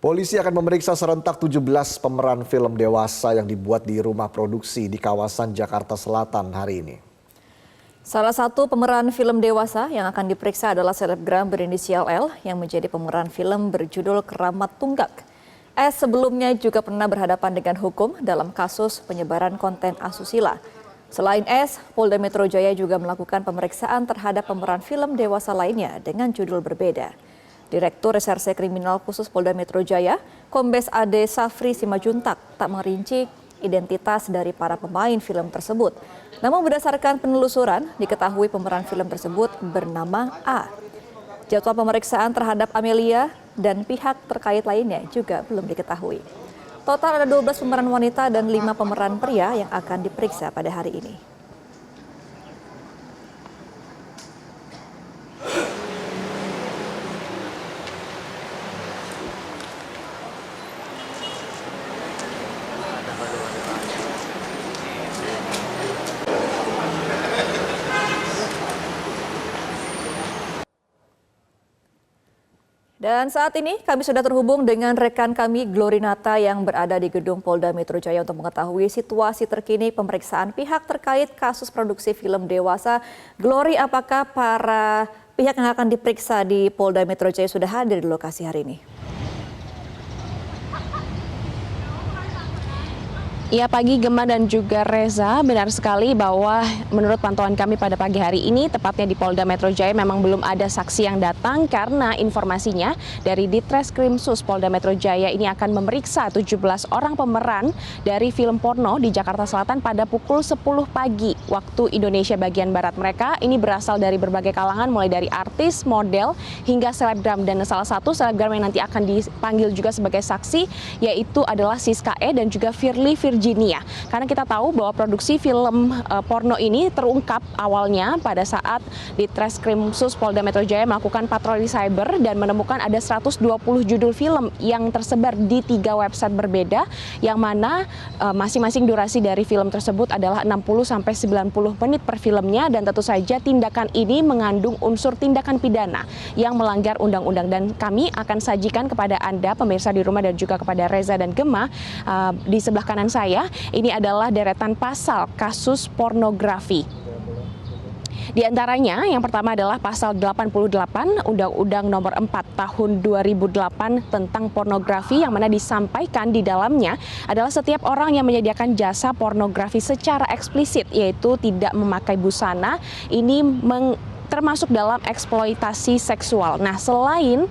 Polisi akan memeriksa serentak 17 pemeran film dewasa yang dibuat di rumah produksi di kawasan Jakarta Selatan hari ini. Salah satu pemeran film dewasa yang akan diperiksa adalah selebgram berinisial L yang menjadi pemeran film berjudul Keramat Tunggak. S sebelumnya juga pernah berhadapan dengan hukum dalam kasus penyebaran konten asusila. Selain S, Polda Metro Jaya juga melakukan pemeriksaan terhadap pemeran film dewasa lainnya dengan judul berbeda. Direktur Reserse Kriminal Khusus Polda Metro Jaya, Kombes Ade Safri Simajuntak, tak merinci identitas dari para pemain film tersebut. Namun berdasarkan penelusuran, diketahui pemeran film tersebut bernama A. Jadwal pemeriksaan terhadap Amelia dan pihak terkait lainnya juga belum diketahui. Total ada 12 pemeran wanita dan 5 pemeran pria yang akan diperiksa pada hari ini. Dan saat ini kami sudah terhubung dengan rekan kami Glorinata yang berada di gedung Polda Metro Jaya untuk mengetahui situasi terkini pemeriksaan pihak terkait kasus produksi film dewasa. Glory, apakah para pihak yang akan diperiksa di Polda Metro Jaya sudah hadir di lokasi hari ini? Ya, pagi Gemma dan juga Reza, benar sekali bahwa menurut pantauan kami pada pagi hari ini, tepatnya di Polda Metro Jaya memang belum ada saksi yang datang karena informasinya dari Ditreskrimsus Polda Metro Jaya ini akan memeriksa 17 orang pemeran dari film porno di Jakarta Selatan pada pukul 10 pagi waktu Indonesia bagian Barat. Mereka ini berasal dari berbagai kalangan, mulai dari artis, model, hingga selebgram. Dan salah satu selebgram yang nanti akan dipanggil juga sebagai saksi yaitu adalah Siska E dan juga Firly Virginia. Karena kita tahu bahwa produksi film porno ini terungkap awalnya pada saat Ditreskrimsus Polda Metro Jaya melakukan patroli cyber dan menemukan ada 120 judul film yang tersebar di 3 website berbeda, yang mana masing-masing durasi dari film tersebut adalah 60-90 menit per filmnya, dan tentu saja tindakan ini mengandung unsur tindakan pidana yang melanggar undang-undang. Dan kami akan sajikan kepada Anda pemirsa di rumah dan juga kepada Reza dan Gemma di sebelah kanan saya. Ini adalah deretan pasal kasus pornografi. Di antaranya yang pertama adalah pasal 88 Undang-Undang Nomor 4 Tahun 2008 tentang pornografi, yang mana disampaikan di dalamnya adalah setiap orang yang menyediakan jasa pornografi secara eksplisit, yaitu tidak memakai busana, ini termasuk dalam eksploitasi seksual. Nah, selain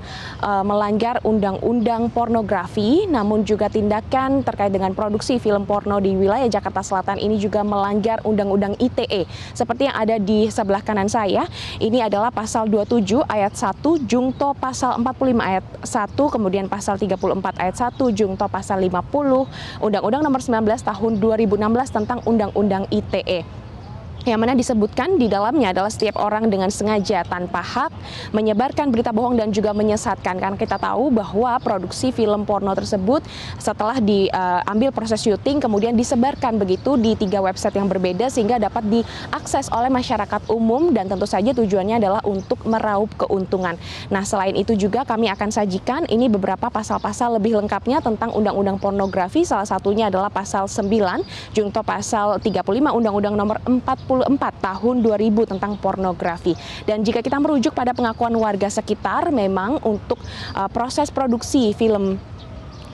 melanggar undang-undang pornografi, namun juga tindakan terkait dengan produksi film porno di wilayah Jakarta Selatan ini juga melanggar undang-undang ITE. Seperti yang ada di sebelah kanan saya, ini adalah pasal 27 ayat 1, jungto pasal 45 ayat 1, kemudian pasal 34 ayat 1, jungto pasal 50, Undang-Undang Nomor 19 Tahun 2016 tentang Undang-Undang ITE. Yang mana disebutkan di dalamnya adalah setiap orang dengan sengaja tanpa hak menyebarkan berita bohong dan juga menyesatkan. Karena kita tahu bahwa produksi film porno tersebut setelah diambil proses syuting kemudian disebarkan begitu di 3 website yang berbeda sehingga dapat diakses oleh masyarakat umum, dan tentu saja tujuannya adalah untuk meraup keuntungan. Nah, selain itu juga kami akan sajikan ini beberapa pasal-pasal lebih lengkapnya tentang undang-undang pornografi. Salah satunya adalah pasal 9 jungto pasal 35 Undang-Undang Nomor 44 Tahun 2000 tentang pornografi. Dan jika kita merujuk pada pengakuan warga sekitar, memang untuk proses produksi film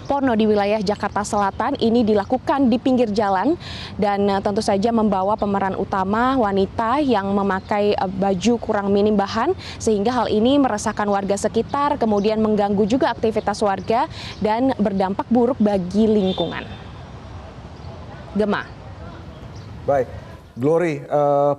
porno di wilayah Jakarta Selatan ini dilakukan di pinggir jalan, dan tentu saja membawa pemeran utama wanita yang memakai baju kurang minim bahan, sehingga hal ini meresahkan warga sekitar, kemudian mengganggu juga aktivitas warga dan berdampak buruk bagi lingkungan. Gemma. Baik. Glory,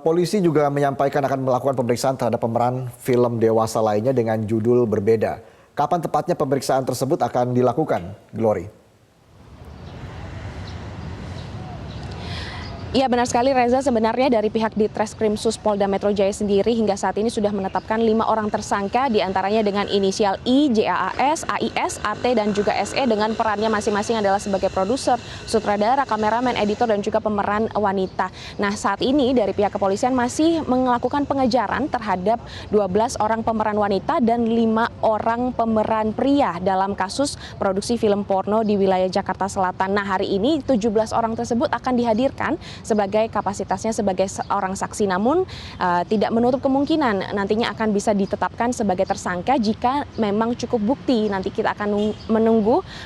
polisi juga menyampaikan akan melakukan pemeriksaan terhadap pemeran film dewasa lainnya dengan judul berbeda. Kapan tepatnya pemeriksaan tersebut akan dilakukan, Glory? Iya benar sekali Reza, sebenarnya dari pihak Ditreskrimsus Polda Metro Jaya sendiri hingga saat ini sudah menetapkan 5 orang tersangka, diantaranya dengan inisial I, JAAS, AIS, AT, dan juga SE dengan perannya masing-masing adalah sebagai produser, sutradara, kameramen, editor, dan juga pemeran wanita. Nah saat ini dari pihak kepolisian masih melakukan pengejaran terhadap 12 orang pemeran wanita dan 5 orang pemeran pria dalam kasus produksi film porno di wilayah Jakarta Selatan. Nah hari ini 17 orang tersebut akan dihadirkan sebagai kapasitasnya sebagai seorang saksi, namun tidak menutup kemungkinan nantinya akan bisa ditetapkan sebagai tersangka jika memang cukup bukti. Nanti kita akan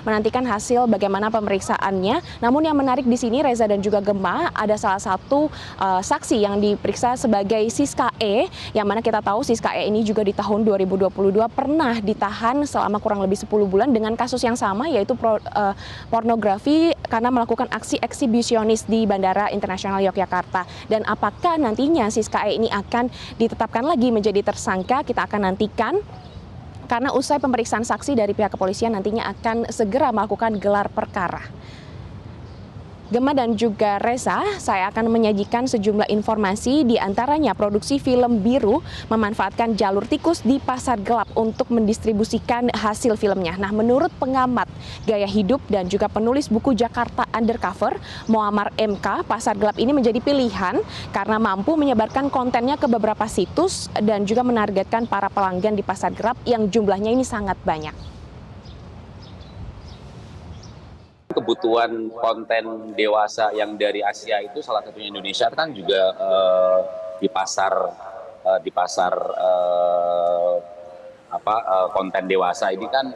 menantikan hasil bagaimana pemeriksaannya. Namun yang menarik di sini Reza dan juga Gemma, ada salah satu saksi yang diperiksa sebagai Siska E, yang mana kita tahu Siska E ini juga di tahun 2022 pernah ditahan selama kurang lebih 10 bulan dengan kasus yang sama, yaitu pornografi karena melakukan aksi eksibisionis di Bandara Internasional Yogyakarta. Dan apakah nantinya Siska E ini akan ditetapkan lagi menjadi tersangka, kita akan nantikan. Karena usai pemeriksaan saksi dari pihak kepolisian nantinya akan segera melakukan gelar perkara. Gemma dan juga Reza, saya akan menyajikan sejumlah informasi, di antaranya produksi film Biru memanfaatkan jalur tikus di pasar gelap untuk mendistribusikan hasil filmnya. Nah, menurut pengamat gaya hidup dan juga penulis buku Jakarta Undercover, Muammar MK, pasar gelap ini menjadi pilihan karena mampu menyebarkan kontennya ke beberapa situs dan juga menargetkan para pelanggan di pasar gelap yang jumlahnya ini sangat banyak. Kebutuhan konten dewasa yang dari Asia itu salah satunya Indonesia kan juga di pasar konten dewasa ini kan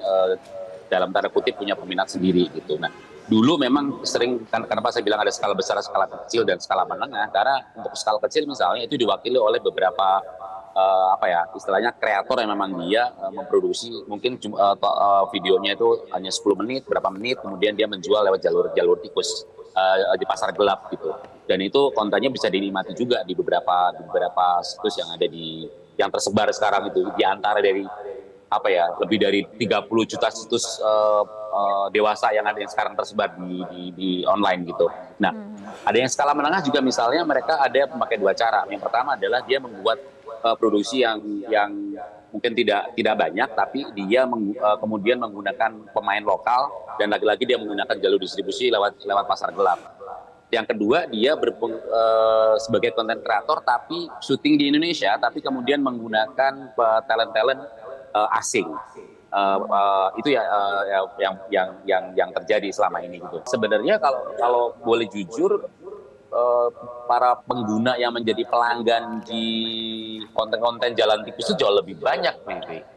dalam tanda kutip punya peminat sendiri gitu. Nah dulu memang sering kan, kenapa saya bilang ada skala besar, skala kecil, dan skala menengah, karena untuk skala kecil misalnya itu diwakili oleh beberapa istilahnya kreator yang memang dia memproduksi mungkin videonya itu hanya 10 menit, berapa menit, kemudian dia menjual lewat jalur tikus di pasar gelap gitu. Dan itu kontennya bisa dinikmati juga di beberapa situs yang ada yang tersebar sekarang itu, di antara dari lebih dari 30 juta situs dewasa yang ada yang sekarang tersebar di online gitu. Nah, ada yang skala menengah juga, misalnya mereka ada memakai 2 cara. Yang pertama adalah dia membuat produksi yang mungkin tidak banyak, tapi dia kemudian menggunakan pemain lokal, dan lagi-lagi dia menggunakan jalur distribusi lewat pasar gelap. Yang kedua, dia sebagai konten kreator tapi syuting di Indonesia, tapi kemudian menggunakan talent asing. Itu yang terjadi selama ini gitu. Sebenarnya kalau boleh jujur, para pengguna yang menjadi pelanggan di konten-konten jalan tikus itu jauh lebih banyak,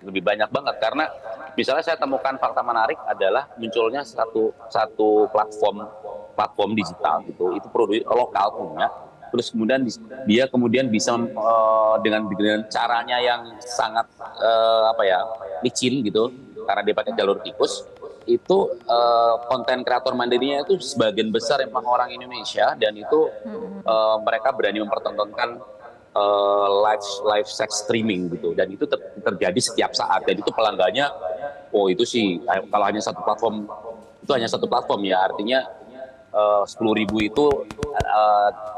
lebih banyak banget. Karena misalnya saya temukan fakta menarik adalah munculnya satu platform digital gitu, itu produk lokal punya, terus kemudian dia kemudian bisa dengan caranya yang sangat licin gitu, karena dia pakai jalur tikus. Itu konten kreator mandirinya itu sebagian besar memang orang Indonesia, dan itu mereka berani mempertontonkan live sex streaming gitu, dan itu terjadi setiap saat, dan itu pelanggannya itu sih kalau hanya satu platform ya, artinya 10.000 itu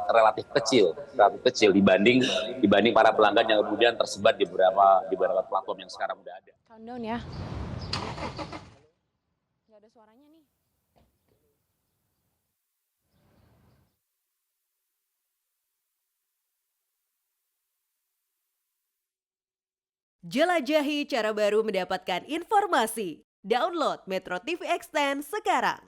relatif kecil dibanding para pelanggan yang kemudian tersebar di beberapa platform yang sekarang udah ada. Countdown ya. Nggak ada suaranya nih. Jelajahi cara baru mendapatkan informasi. Download Metro TV Extend sekarang.